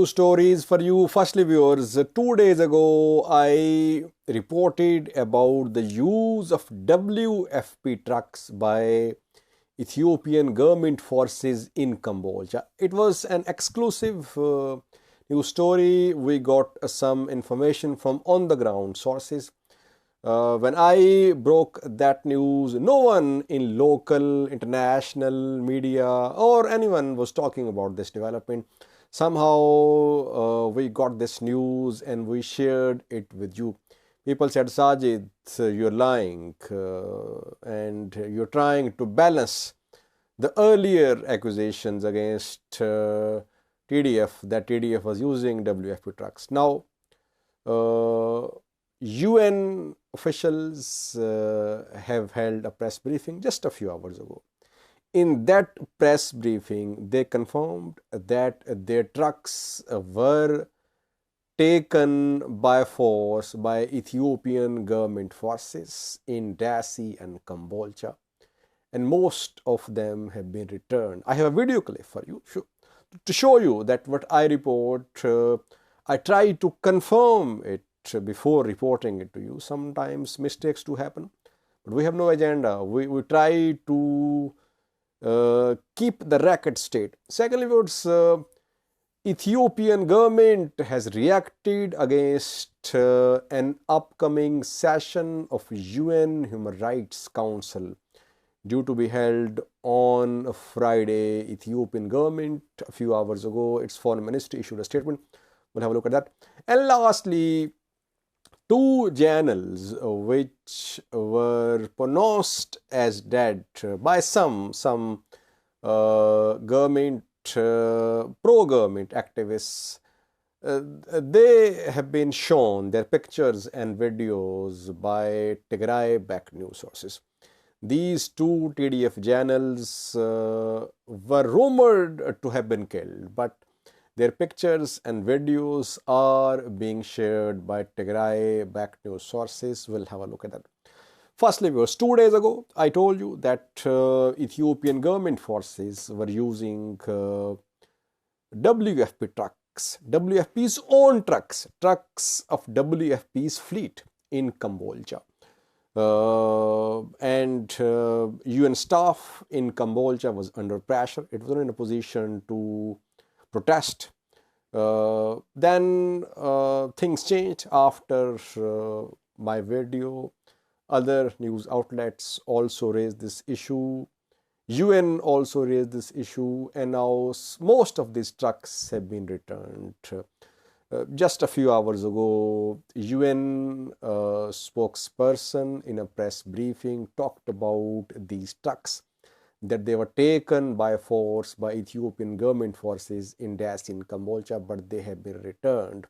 news stories for you. Firstly, viewers, 2 days ago I reported about the use of WFP trucks by Ethiopian government forces in Cambodia. It was an exclusive news story. We got some information from on the ground sources. When I broke that news, no one in local, international media or anyone was talking about this development. Somehow we got this news and we shared it with you. People said, Sajid, you're lying and you're trying to balance the earlier accusations against TDF, that TDF was using WFP trucks. Now, UN officials have held a press briefing just a few hours ago. In that press briefing, they confirmed that their trucks were taken by force by Ethiopian government forces in Dase and Cambodia, and most of them have been returned. I have a video clip for you to show you that what I report, I try to confirm it before reporting it to you. Sometimes mistakes do happen, but we have no agenda. We try to keep the record straight. Secondly, Ethiopian government has reacted against an upcoming session of UN Human Rights Council due to be held on Friday. Ethiopian government a few hours ago, its foreign ministry issued a statement. We'll have a look at that. And lastly, two journals which were pronounced as dead by some government, pro-government activists, they have been shown their pictures and videos by Tigray-backed news sources. These two TDF journals were rumored to have been killed, but their pictures and videos are being shared by Tigray-backed news sources. We'll have a look at that. Firstly, viewers, 2 days ago, I told you that Ethiopian government forces were using WFP trucks, WFP's own trucks of WFP's fleet in Cambodia. And UN staff in Cambodia was under pressure. It was not in a position to protest. Then things changed after my video. Other news outlets also raised this issue. UN also raised this issue, and now most of these trucks have been returned. Just a few hours ago, UN spokesperson in a press briefing talked about these trucks, that they were taken by force by Ethiopian government forces in Dase in Cambodia, but they have been returned.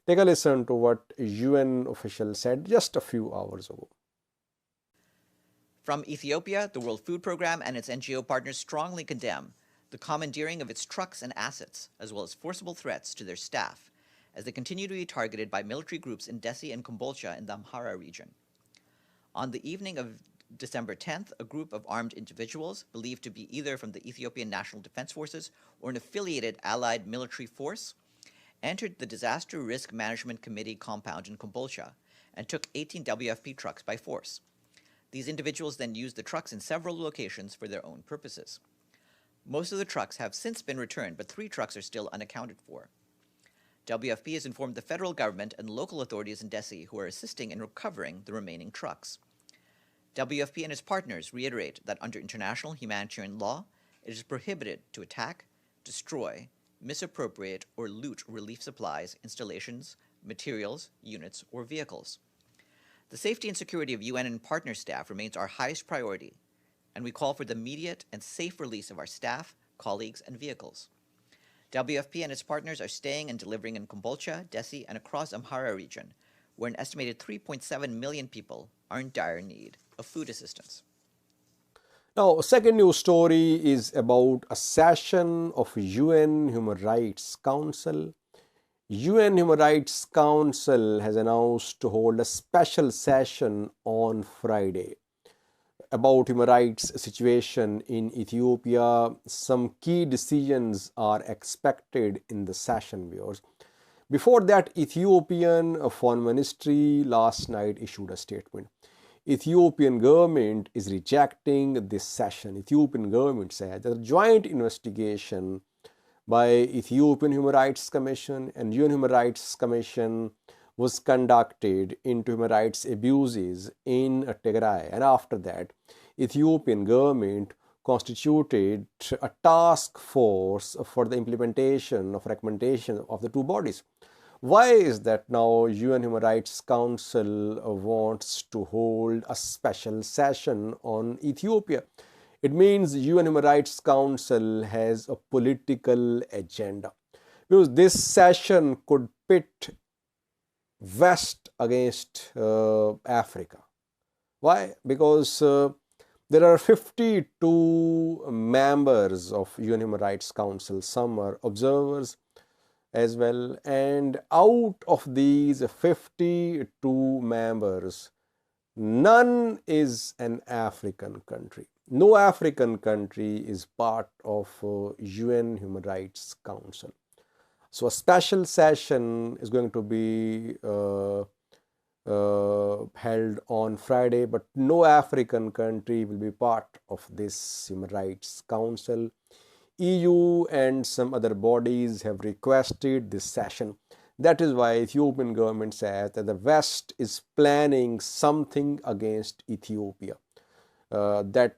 Take a listen to what UN officials said just a few hours ago. From Ethiopia, the World Food Programme and its NGO partners strongly condemn the commandeering of its trucks and assets, as well as forcible threats to their staff, as they continue to be targeted by military groups in Dase and Cambodia in the Amhara region. On the evening of December 10th, a group of armed individuals, believed to be either from the Ethiopian National Defense Forces or an affiliated allied military force, entered the Disaster Risk Management Committee compound in Cambodia and took 18 WFP trucks by force. These individuals then used the trucks in several locations for their own purposes. Most of the trucks have since been returned, but 3 trucks are still unaccounted for. WFP has informed the federal government and local authorities in Dase, who are assisting in recovering the remaining trucks. WFP and its partners reiterate that under international humanitarian law, it is prohibited to attack, destroy, misappropriate, or loot relief supplies, installations, materials, units, or vehicles. The safety and security of UN and partner staff remains our highest priority, and we call for the immediate and safe release of our staff, colleagues, and vehicles. WFP and its partners are staying and delivering in Cambodia, Dase, and across Amhara region, where an estimated 3.7 million people are in dire need of food assistance. Now, second news story is about a session of UN Human Rights Council. UN Human Rights Council has announced to hold a special session on Friday. about human rights situation in Ethiopia. Some key decisions are expected in the session, viewers. Before that, Ethiopian Foreign Ministry last night issued a statement. Ethiopian government is rejecting this session. Ethiopian government said that a joint investigation by Ethiopian Human Rights Commission and UN Human Rights Commission was conducted into human rights abuses in Tigray, and after that, Ethiopian government constituted a task force for the implementation of recommendation of the two bodies. Why is that now UN Human Rights Council wants to hold a special session on Ethiopia? It means UN Human Rights Council has a political agenda, because this session could pit West against Africa. Why? Because there are 52 members of UN Human Rights Council. Some are observers as well, and out of these 52 members, none is an African country. No African country is part of UN Human Rights Council. So a special session is going to be held on Friday, but no African country will be part of this Human Rights Council. EU and some other bodies have requested this session. That is why Ethiopian government says that the West is planning something against Ethiopia. That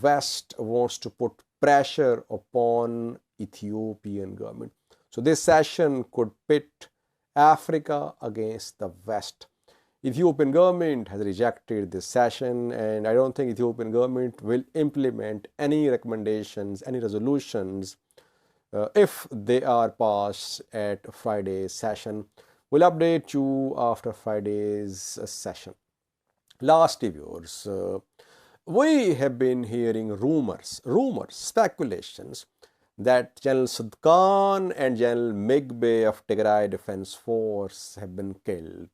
West wants to put pressure upon Ethiopian government. So this session could pit Africa against the West. Ethiopian government has rejected this session, and I don't think Ethiopian government will implement any recommendations, any resolutions if they are passed at Friday's session. We'll update you after Friday's session. Lastly, viewers, we have been hearing rumors, speculations that General Sadkan and General Migbe of Tigray Defense Force have been killed,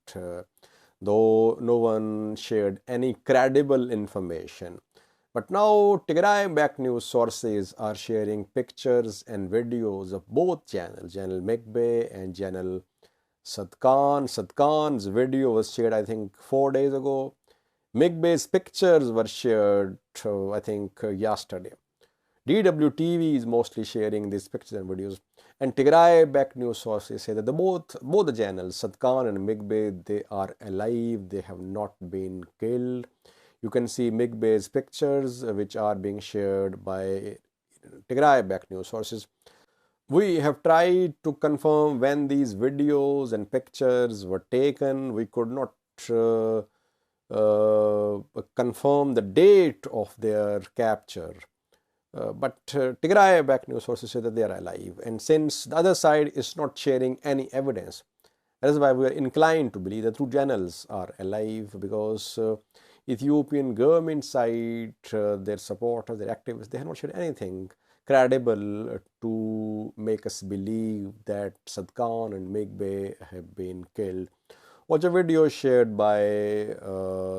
though no one shared any credible information. But now Tigray-backed news sources are sharing pictures and videos of both generals, General Migbe and General Sadkan. Sadkan's video was shared, I think, 4 days ago. Migbe's pictures were shared, I think, yesterday. DWTV is mostly sharing these pictures and videos. And Tigray-backed news sources say that both the generals, Sadkan and Migbe, they are alive. They have not been killed. You can see Migbe's pictures, which are being shared by Tigray-backed news sources. We have tried to confirm when these videos and pictures were taken. We could not confirm the date of their capture. But Tigray-backed news sources say that they are alive. And since the other side is not sharing any evidence, that is why we are inclined to believe that two generals are alive, because Ethiopian government side, their supporters, their activists, they have not shared anything credible to make us believe that Sadkan and Migbe have been killed. Watch a video shared by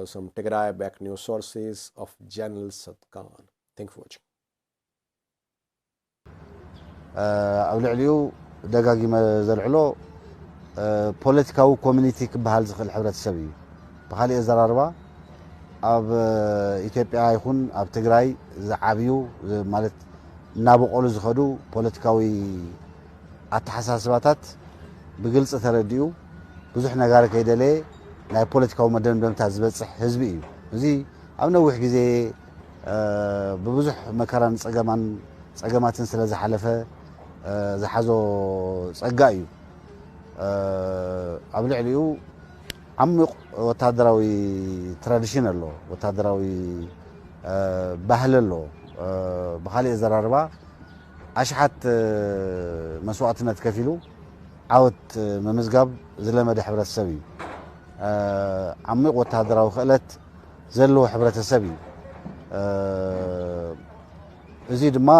some Tigray-backed news sources of General Sadkan. Thank you for watching. ኣብ ልዕሊኡ ደጋጊመ ዘልዕሎ ፖለቲካዊ ኮሚኒቲ ክበሃል ዝኽእል ሕብረተሰብ እዩ ብኻሊእ ኣዘራርባ ኣብ ኢትዮጵያ ይኹን ኣብ ትግራይ ዝዓብዩ ማለት እናበቆሉ ዝኸዱ ፖለቲካዊ ኣተሓሳስባታት ብግልፂ ተረዲኡ ብዙሕ ነገር ከይደለየ ናይ ፖለቲካዊ መደምደምታት ዝበፅሕ ህዝቢ እዩ እዚ ኣብ ነዊሕ ግዜ ብብዙሕ መከራን ፀገማትን ስለ ዝሓለፈ ዝሓዞ ፀጋ እዩ ኣብ ልዕሊኡ ዓሚቕ ወታደራዊ ትራዲሽን ኣሎ ወታደራዊ ባህሊ ኣሎ ብኻሊእ ኣዘራርባ ኣሽሓት መስዋዕትነት ከፊሉ ዓወት ምምዝጋብ ዝለመደ ሕብረተሰብ እዩ ዓሚቕ ወታደራዊ ክእለት ዘለዎ ሕብረተሰብ እዩ እዚ ድማ